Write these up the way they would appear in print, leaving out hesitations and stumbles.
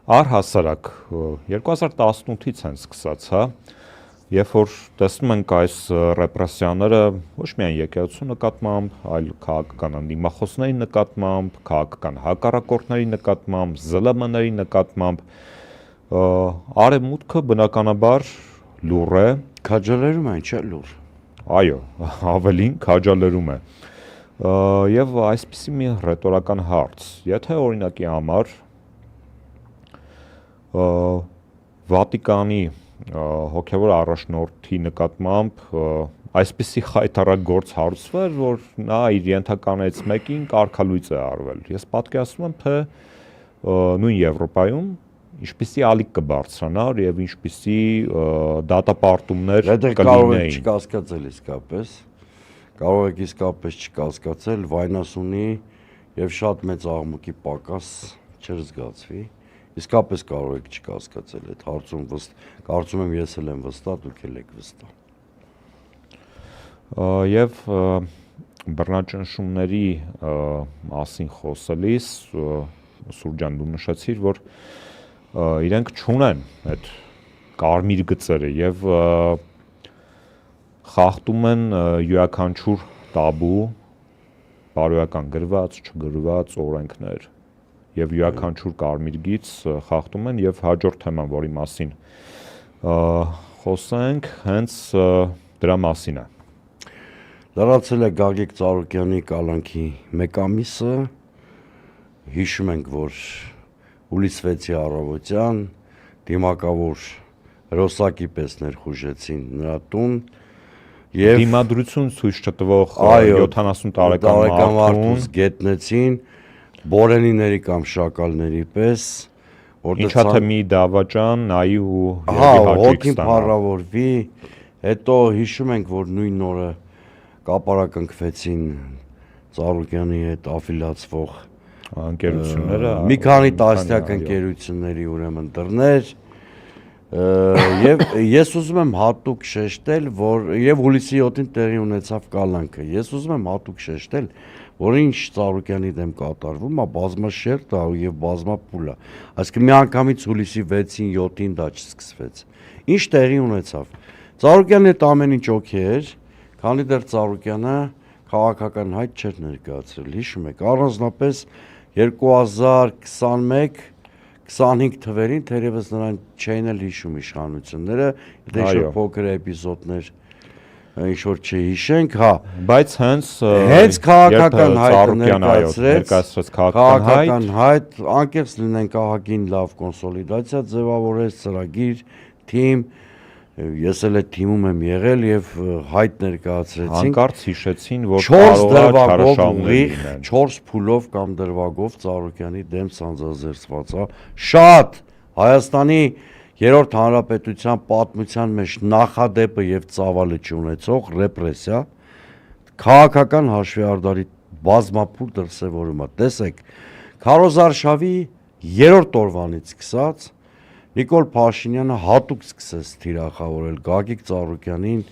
Առհասարակ 2018-ից են սկսած, հա, երբ որ տեսնում ենք այս ռեպրեսիաները ոչ միայն եկեղեցու նկատմամբ, այլ քաղաքական ընդդիմախոսների նկատմամբ, քաղաքական հակառակորդների նկատմամբ, ԶԼՄ-ների նկատմամբ, արևմուտքը բնականաբար լուռ է, քաջալերում է, չէ՞ լուռ։ Այո, ավելին քաջալերում է։ Եվ այսպիսի մի ռետորական հարց, եթե օրինակի համար Վատիկանի հոգևոր առաջնորդի նկատմամբ այսպիսի խայտառակ գործ հարուցվեր, որ նա իր ենթականերից մեկին կարգալույծ է արվել։ Ես պատկերացնում եմ, թե նույն Եվրոպայում ինչպիսի ալիք կբարձրանար եւ ինչպիսի դատապարտումներ կլինեին։ Չկասկածել իսկապես, կարող եք իսկապես չկասկածել, վայնասունի եւ շատ մեծ աղմուկի պակաս չզգացվի։ Իսկապես կարող եք չկասկածել այդ հարցում, կարծում եմ ես էլ եմ վստահ, դուք էլ եք վստահ։ Եվ բռնաճնշումների մասին խոսելիս Սուրբ ջան դու նշեցիր, որ իրենք չունեն այդ կարմիր գծերը եւ խախտում են յուրաքանչյուր տաբու, բարոյական գրված, չգրված օրենքներ եւ յուրաքանչյուր կարմիր գիծ խախտում են եւ հաջորդ թեման, որի մասին խոսենք, հենց դրա մասին է։ Լրացել է Գագիկ Ծառուկյանի կալանքի 1 ամիսը, հիշում ենք, որ հուլիս 6-ի առավոտյան դիմակավոր հրոսակի պես ներխուժեցին նրա տուն եւ դիմադրություն ցույց չտվող 70 տարեկան մարդուն գետնեցին բորենիների կամ շակալների պես, ինչա թե մի դավաճան նայի ու հոգին փառավորվի, հետո հիշում ենք, որ նույն օրը կապարակնքվեցին Ծառուկյանի հետ աֆիլիացվող ընկերությունները, մի քանի տասնյակ ընկերությունների ուրեմն դռներ, եւ ես ուզում եմ հատուկ շեշտել, որ եւ հուլիսի 7-ին տեղի ունեցավ կալանքը, ես ուզում եմ հատուկ շեշտել, որ ինչ Ծառուկյանի դեմ կատարվում է բազմաշերտ եւ բազմապուլ է, այսինքն մի անգամից հուլիսի 6-ին 7-ին դա չսկսվեց, ինչ տեղի ունեցավ, Ծառուկյանի հետ ամեն ինչ օքեյ էր, քանի դեռ Ծառուկյանը քաղաքական հայտ չէր ներկայացրել, հիշում եք, առանձնապես 2021-25 թվերին, թերևս նրան չէին էլ հիշում իշխանությունները, եթե ինչ-որ փոքր էպիզոդներ ինչ-որ չհիշենք, հա, բայց հենց քաղաքական հայտ ներկայացրեց, քաղաքական հայտ, անկեղծ լինենք ահագին լավ կոնսոլիդացիա ձևավորեց, ծրագիր, թիմ, ես էլ այդ թիմում եմ եղել եւ հայտ ներկայացրեցին։ Հանկարծ հիշեցին, որ կարող է չարաշահումներ լինեն։ 4 փուլով կամ դրվագով Ծառուկյանի դեմ սանձազերծված է։ Շատ Հայաստանի Երրորդ հանրապետության պատմության մեջ նախադեպը եւ ծավալը չունեցող ռեպրեսիա, քաղաքական հաշվեհարդարի բազմապուլ դրսևորում է։ Տեսեք, քարոզարշավի 3-րդ օրվանից սկսած Նիկոլ Փաշինյանը հատուկ սկսեց թիրախավորել Գագիկ Ծառուկյանին,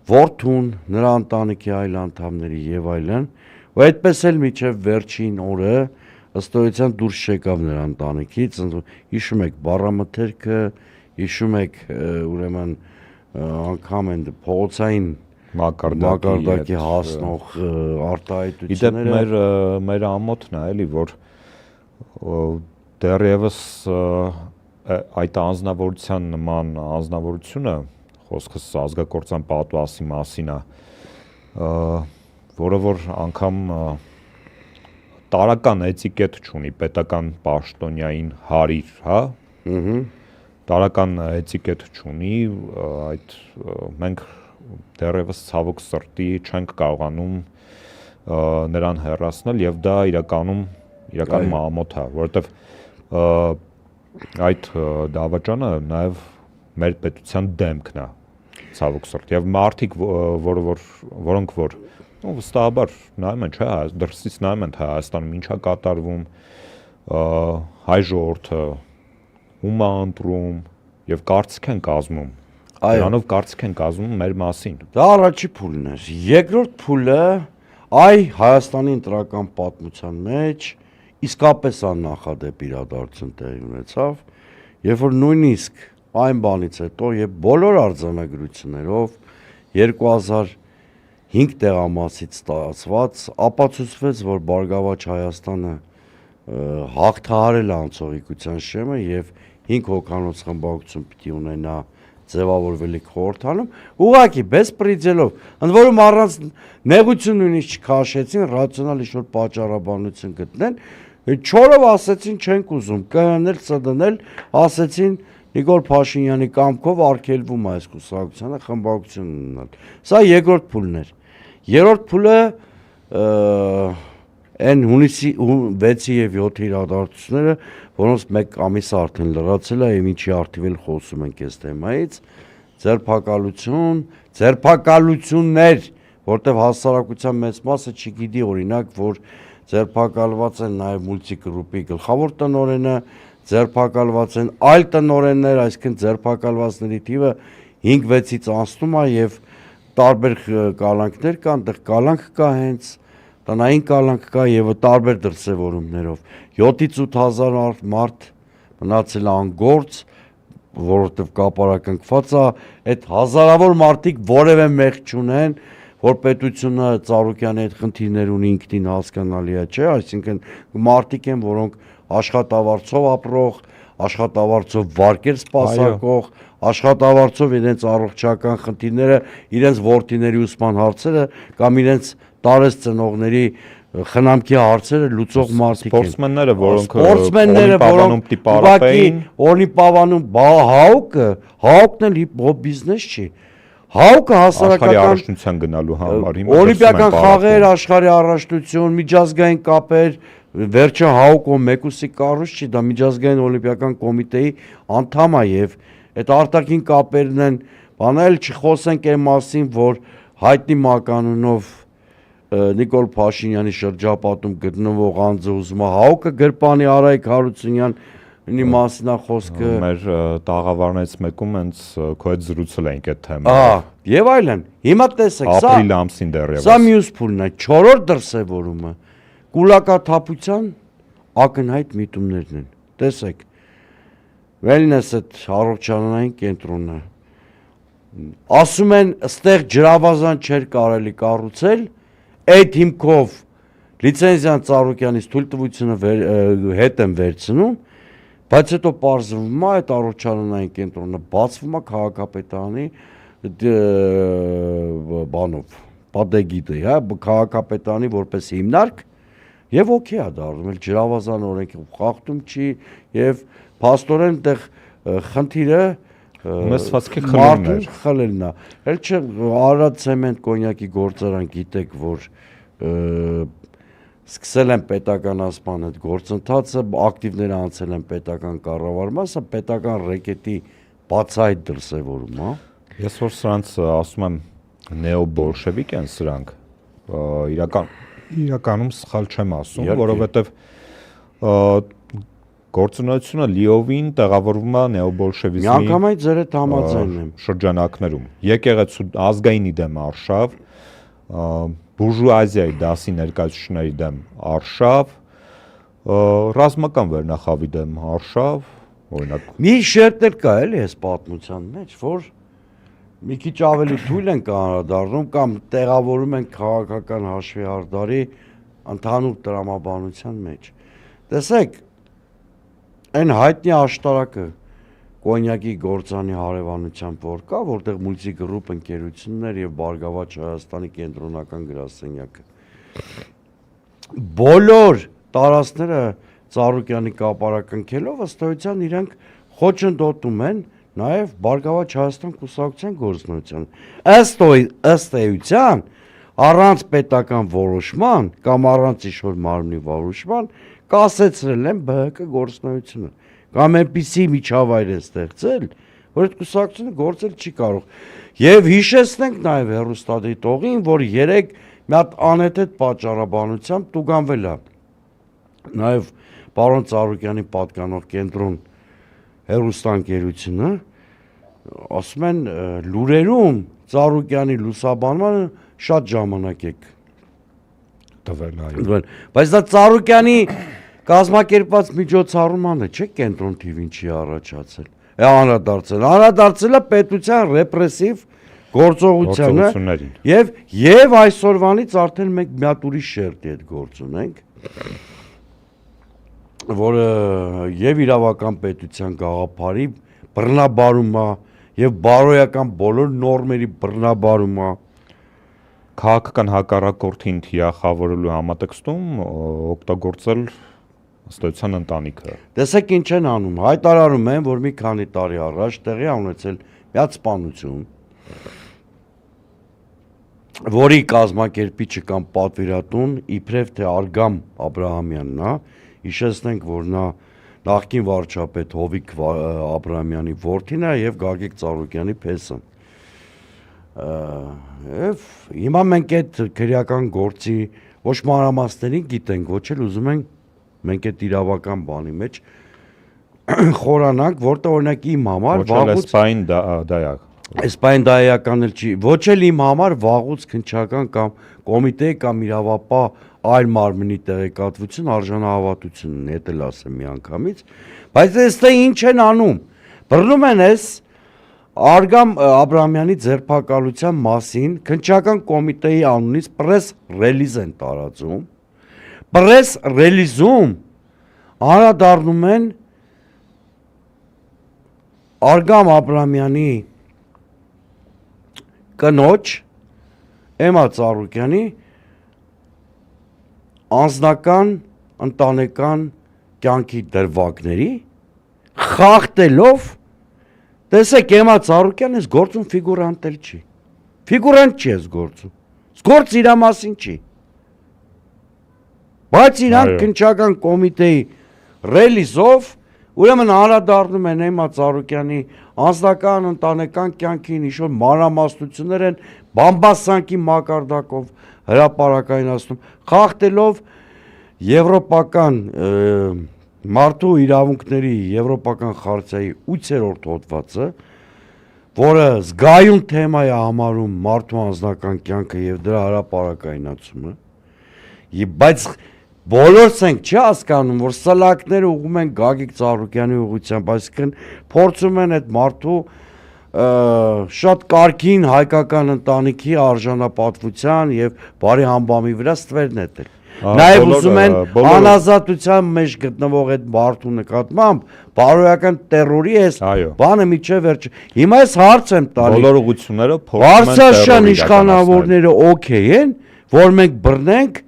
որդուն, նրա ընտանիքի այլ անդամների եւ այլն, ու այդպես էլ մինչեւ վերջին օրը ըստ էության դուրս չեկավ նրա ընտանիքից, հիշում եք բառամթերքը, հիշում եք ուրեմն անգամ են փողոցային մակարդակի հասնող արտահայտությունները։ Իդեպ մեր ամոթն է էլի, որ դեռևս այդ անձնավորության նման անձնավորությունը, խոսքս ազգակործան պատվասի մասին է, որը որ անգամ տարական էտիկետ չունի, պետական պաշտոնյային հարիր, հա, տարական էտիկետ չունի, այդ մենք դեռևս ցավոք սրտի չենք կարողանում նրան հեռացնել եւ դա իրականում ամոթ է, որովհետեւ այդ դավաճանը նաև մեր պետության դեմքն է, ցավոք սրտի, եւ մարդիկ, որոնք որ վստահաբար նայում են, չէ, դրսից նայում են, թե Հայաստանում ինչ է կատարվում, հայ ժողովուրդը ում է ընտրում եւ կարծիք են կազմում, դրանով կարծիք են կազմում մեր մասին։ Դա առաջի փուլն էր, երկրորդ փուլը Հայաստանի ընտրական պատմության մեջ իսկապես աննախադեպ իրադարձություն տեղի ունեցավ, երբ որ նույնիսկ այն բանից հետո եւ բոլոր արձանագրություններով 2005 տեղամասից ստացված ապացուցվեց, որ Բարգավաճ Հայաստանը հաղթահարել է անցողիկության շեմը եւ 5 հոգանոց խմբակցություն պիտի ունենա ձևավորվելիք խորհրդանում, ուղղակի բեսպրիձելով, ընդ որում առանց նեղություն նույնիսկ չքաշեցին, ռացիոնալ ինչ-որ պատճառաբանություն գտնեն, չորով ասեցին չենք ուզում, ԿՀՆ-ել, ՑԴՆ-ել, ասեցին Նիկոլ Փաշինյանի կամքով արգելվում է այս կուսակցությանը խմբակցություն ունենալ։ Սա երկրորդ փուլն էր։ Երրորդ փուլը այն հունիսի 6-ի եւ 7-ի իրադարձությունները, որոնց մեկ ամիս արդեն լրացել է եւ ինչի արդիվել խոսում ենք այս թեմայից, ձերբակալություններ, որտեղ հասարակության մեծ մասը չգիտի օրինակ, որ ձերբակալված են նաեւ մուլտիկրուպի գլխավոր տնօրենը, ձերբակալված են այլ տնօրեններ, այսինքն ձերբակալվածների թիվը 5-6-ից անցնում է եւ տարբեր կալանքներ կան, դեռ կալանք կա հենց տնային կալանք կա եւ տարբեր դրսևորումներով 7-ից 8000 մարդ մնացել է անգործ, որովհետեւ կապարակնքված է, այդ հազարավոր մարդիկ որևէ մեղք չունեն, որ պետությունը Ծառուկյանի այդ խնդիրներ ունի ինքնին հասկանալի է, չէ, այսինքն մարդիկ են, որոնք աշխատավարձով ապրող, աշխատավարձով վարկեր սպասարկող, աշխատավարձով իրենց առողջական խնդիրները, իրենց որդիների ուսման հարցերը կամ իրենց տարեց ծնողների խնամքի հարցերը լուծող մարդիկ են։ Սպորտսմենները, որոնք պավանում տիպարապեին, օրնի պավանում հաուկն էլ հիփ-հոփ բիզնես չի։ Հաուկը հասարակական առաջնության գնալու համար օլիմպիական խաղեր, աշխարհի առաջնություն, միջազգային կապեր, վերջը հաուկը մեկուսի կառույց չի, դա միջազգային օլիմպիական կոմիտեի անդամ է եւ այդ արտաքին կապերն են, բանել չխոսենք այն մասին, որ հայտնի մականունով Նիկոլ Փաշինյանի շրջապատում գտնվող անձը ուզում է հաուկը գրպանի Արայիկ Հարությունյանի մասին է խոսքը։ Մեր տաղավարներից մեկում հենց քո հետ զրուցել ենք այդ թեմա։ Եվ այլն։ Հիմա տեսեք, ապրիլ ամսին դեռևս։ Սա մյուս փուլն է, 4-րդ դրսևորումը կուլակաթափության ակնհայտ միտումներն են։ Տեսեք։ Վելնես այդ առողջարանային կենտրոնը ասում են, ստեղ ջրավազան չէր կարելի կառուցել, այդ հիմքով լիցենզիան Ծառուկյանից թույլտվությունը հետ են վերցնում, բայց հետո պարզվում է այդ առողջարանային կենտրոնը բացվում է քաղաքապետարանի բանով, պատեգիդը, հա, քաղաքապետարանի որպես հիմնարկ եւ օքեյ է դառնում, էլ ջրավազան օրենքի խախտում չի եւ փաստորեն այդտեղ խնդիրը Մեսվածքի խլելն է։ Էլ չէ Արարատ ցեմենտ կոնյակի գործարան գիտեք, որ սկսել են պետականացման այդ գործընթացը, ակտիվները անցել են պետական կառավարման, սա պետական ռեկետի բացահայտ դրսևորում, հա։ Ես որ սրանց ասում եմ նեոբոլշևիկ են սրանք, իրականում սխալ չեմ ասում, որովհետև գործունեությունը լիովին տեղավորվում է նեոբոլշևիզմի միանգամայն ձեր հետ համաձայն եմ շրջանակներում։ Եկեղեցու ազգայինի դեմ արշավ, բուրժուազիայի դասի ներկայացուցիչների դեմ արշավ, ռազմական վերնախավի դեմ արշավ, օրինակ։ Մի շերտեր կա էլի այս պատմության մեջ, որ մի քիչ ավելի թույլ են կանրադառնում կամ տեղավորում են քաղաքական հաշվի ընդհանուր տրամաբանության մեջ։ Տեսեք, այն հայտնի աշտարակը կոնյակի գործանի հարևանությամբ որ կա, որտեղ մուլտիգրուպ ընկերություններ եւ Բարգավաճ Հայաստանի կենտրոնական գրասենյակը։ Բոլոր տարածքները Ծառուկյանի կապարակնքելով ըստ էության իրանք խոչընդոտում են նաեւ Բարգավաճ Հայաստան կուսակցության գործունեության։ Ըստ էության առանց պետական որոշման կամ առանց ինչ-որ մարմնի որոշման կասեցրել են ԲՀԿ գործունեությունը կամ այնպիսի միջավայր են ստեղծել, որ այդ կուսակցությունը գործել չի կարող։ Եվ հիշեցնենք նաև հեռուստադիտողին, որ 3 մի հատ անհետ պատճառաբանությամբ տուգանվել է նաև պարոն Ծառուկյանի պատկանող կենտրոն հեռուստաընկերությունը, ասում են լուրերում Ծառուկյանի լուսաբանմանը շատ ժամանակ եք տվել, այո։ Բայց դա Ծառուկյանի կազմակերպված միջոցառումանը չէ կենտրոն TV-ին չի առաջացել։ Անդրադարձել է պետության ռեպրեսիվ գործողությանը եւ այսօրվանից արդեն մենք մի հատ ուրիշ շերտի հետ գործ ունենք, որը եւ իրավական պետության գաղափարի բռնաբարումա եւ բարոյական բոլոր նորմերի բռնաբարումա, քաղաքական հակառակորդին թիախավորելու համատեքստում օգտագործել ըստեյության ընտանիքը։ Տեսեք ինչ են անում, հայտարարում են, որ մի քանի տարի առաջ տեղի ունեցել մի հատ սպանություն, որի կազմակերպիչը կամ պատվիրատուն իբրև թե Արգամ Աբրահամյանն է, հիշեցնենք, որ նա նախկին վարչապետ Հովիկ Աբրահամյանի որդին է եւ Գագիկ Ծառուկյանի փեսն։ Եվ հիմա մենք այդ քրեական գործի ոչ մանրամասներին գիտենք, ոչ էլ ուզում ենք մենք այդ իրավական բանի մեջ խորանանք, որտեղ օրինակ իմ համար վաղուց դայակ Էսպայն դայական էլ չի, ոչ էլ իմ համար վաղուց քննչական կամ կոմիտեի կամ իրավապահ այլ մարմնի տեղեկատվություն արժանահավատությունն է, դա էլ ասեմ միանգամից, բայց այստեղ ինչ են անում։ Բռնում են այս Արգամ Աբրահամյանի ձերբակալության մասին քննչական կոմիտեի անունից պրես ռելիզ են տարածում։ Պրես ռելիզում անդրադառնում են Արգամ Աբրահամյանի կնոջ Էմա Ծառուկյանի անձնական ընտանեկան կյանքի դրվագների խախտելով, տեսեք Էմա Ծառուկյանը այս գործում ֆիգուրանտ էլ չի։ Ֆիգուրանտ չի այս գործում։ Գործ իր մասին չի։ Բայց իրանք քննչական կոմիտեի ռելիզով ուրեմն անդրադառնում են Էմա Ծառուկյանի անձնական ընտանեկան կյանքին, ինչ-որ մանրամասնություններ են բամբասանքի մակարդակով հրապարակայնացնում, խախտելով եվրոպական մարդու իրավունքների եվրոպական խարտիայի 8-րդ հոդվածը, որը զգայուն թեմա է համարում մարդու անձնական կյանքը եւ դրա հրապարակայնացումը, բայց բոլորս ենք չի հասկանում, որ սլակները ուղում են Գագիկ Ծառուկյանի ուղղությամբ, այսինքն փորձում են այդ մարդու շատ կարգին հայկական ընտանիքի արժանապատվության եւ բարի համբամի վրա ստվեր նետել։ Նաեւ ուզում են անազատության մեջ գտնվող այդ մարդու նկատմամբ բարոյական terror-ի էս բանը միջև վերջ։ Հիմա ես հարց եմ տալի։ Բոլոր ուղղությունները փոխվում են Վարչական իշխանավորները օքեյ են, որ մենք բռնենք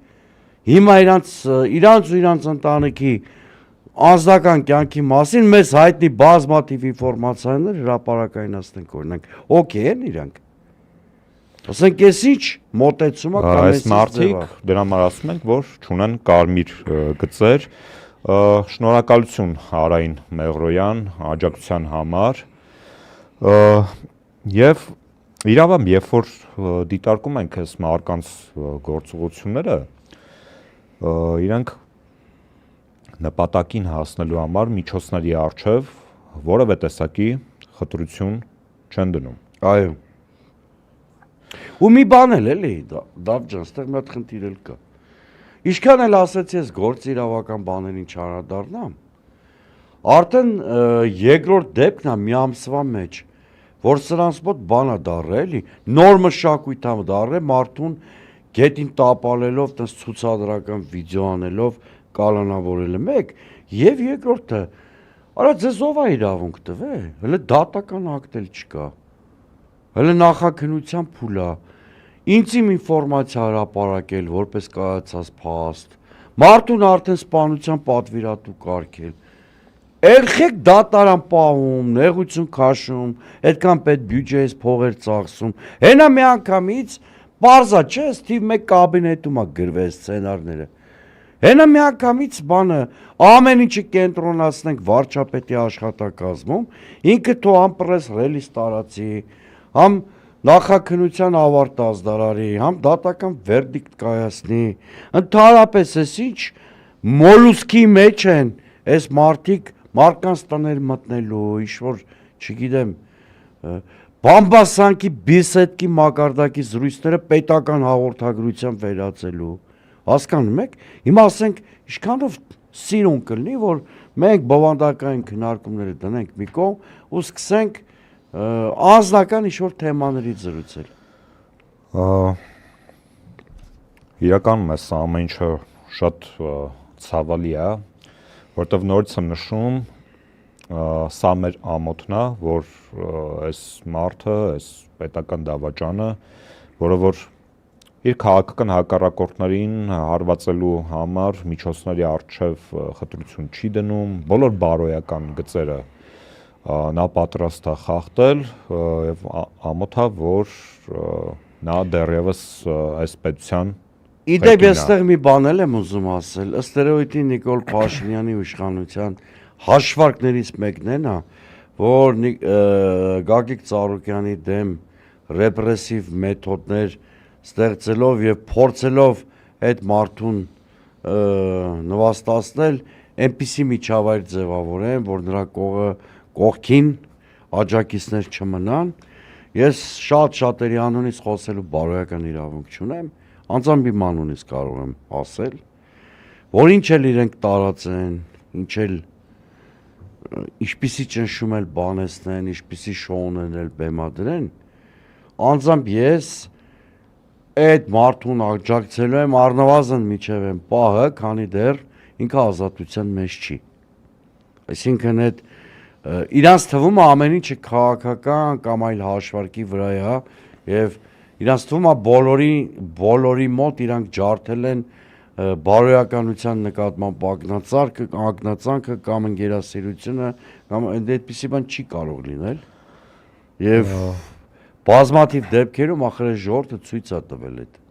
հիմա իրանց ընտանիքի անձնական կյանքի մասին մեզ հայտնի բազմաթիվ ինֆորմացիաներ հրապարակայնացնենք օրինակ, օքեյ են իրանք։ Ասենք ես ինչ մոտեցումը կամ այս մարդիկ դրա համար ասում ենք, որ չունեն կարմիր գծեր, շնորհակալություն Արային Մեղրոյան աջակցության համար, եւ իրավամբ երբ որ դիտարկում ենք այս մարկանց գործողությունները, իրանք նպատակին հասնելու համար միջոցների առջև որևէ տեսակի խտրություն չեն դնում։ Այո։ Ու մի բան էլ էլի, Դավ ջան, ստեղ մի հատ խնդիր էլ կա։ Ինչքան էլ ասեցի ես գործ իրավական բաներին չանդրադառնամ, արդեն երկրորդ դեպքն է մի ամսվա մեջ, որ սրանց մոտ բան է դառել, էլի, նոր մշակույթ է դառել մարդուն գետին տապալելով, տես ցուցադրական վիդեո անելով, կալանավորել է մեկ, եւ երկրորդը, արա ձեզ ով է իրավունք տվել, հələ դատական ակտ էլ չկա, հələ նախաքննության փուլ է, ինձ իմ ինֆորմացիա հրապարակել, որպես կայացած փաստ, մարդուն արդեն սպանության պատվիրատու կարգել, երբեք դատարան պահում, նեղություն քաշում, այդքան պետ բյուջեից փողեր ծախսում, հենա մի անգամից Պարզա չէ, Ստիվ մեկ կաբինետում է գրվել սցենարները։ Հենա մի անգամից բանը, ամեն ինչը կենտրոնացնենք վարչապետի աշխատակազմում, ինքը թո ամպրես ռելիզ տարածի, համ նախաքննության ավարտ ազդարարի, համ դատական վերդիկտ կայացնի, ընդհանրապես էս ինչ մոլուսկի մեջ են, այս մարդիկ մարկանց տներ մտնելու, ինչ-որ, չգիտեմ, բամբասանքի բիսետքի մակարդակի զրույցները պետական հաղորդագրությամբ վերածելու, հասկանում եք, հիմա ասենք, ինչքանով սիրուն կլինի, որ մենք բովանդակային քննարկումները դնենք մի կողմ ու սկսենք անձնական ինչ-որ թեմաներից զրուցել։ Իրականում այս ամեն ինչը շատ ցավալի է, որտեվ նորից եմ նշում, սա մեր ամոթն է, որ այս մարդը, այս պետական դավաճանը, որը որ իր քաղաքական հակառակորդներին հարվածելու համար միջոցների առջև խտրություն չի դնում, բոլոր բարոյական գծերը նա պատրաստ է խախտել եւ ամոթ է, որ նա դեռևս այս պետության Իդեպ ես այստեղ մի բան եմ ուզում ասել, ըստ երևույթին Նիկոլ Փաշինյանի իշխանության հաշվարկներից մեկն է նա, որ Գագիկ Ծառուկյանի դեմ ռեպրեսիվ մեթոդներ ստեղծելով եւ փորձելով այդ մարդուն նվաստացնել, այնպիսի միջավայր ձևավորեն, որ նրա կողքին աջակիցներ չմնան։ Ես շատերի անունից խոսելու բարոյական իրավունք չունեմ, անձամբ իմ անունից կարող եմ ասել, որ ինչ էլ իրենք տարածեն, ինչպիսի ճնշում էլ բանեցնեն, ինչպիսի շոուներն էլ բեմադրեն, անձամբ ես այդ մարդուն աջակցելու եմ առնվազն միջև այն պահը, քանի դեռ ինքը ազատության մեջ չի։ Այսինքն այդ իրանց թվում է ամեն ինչը քաղաքական կամ այլ հաշվարկի վրա է եւ իրանց թվում է բոլորի մոտ իրանք ջարդել են բարոյականության նկատմամբ ակնածանքը կամ ընկերասիրությունը կամ այդպիսի բան չի կարող լինել եւ բազմաթիվ դեպքերում ախր ժողովուրդը ցույց է տվել այդ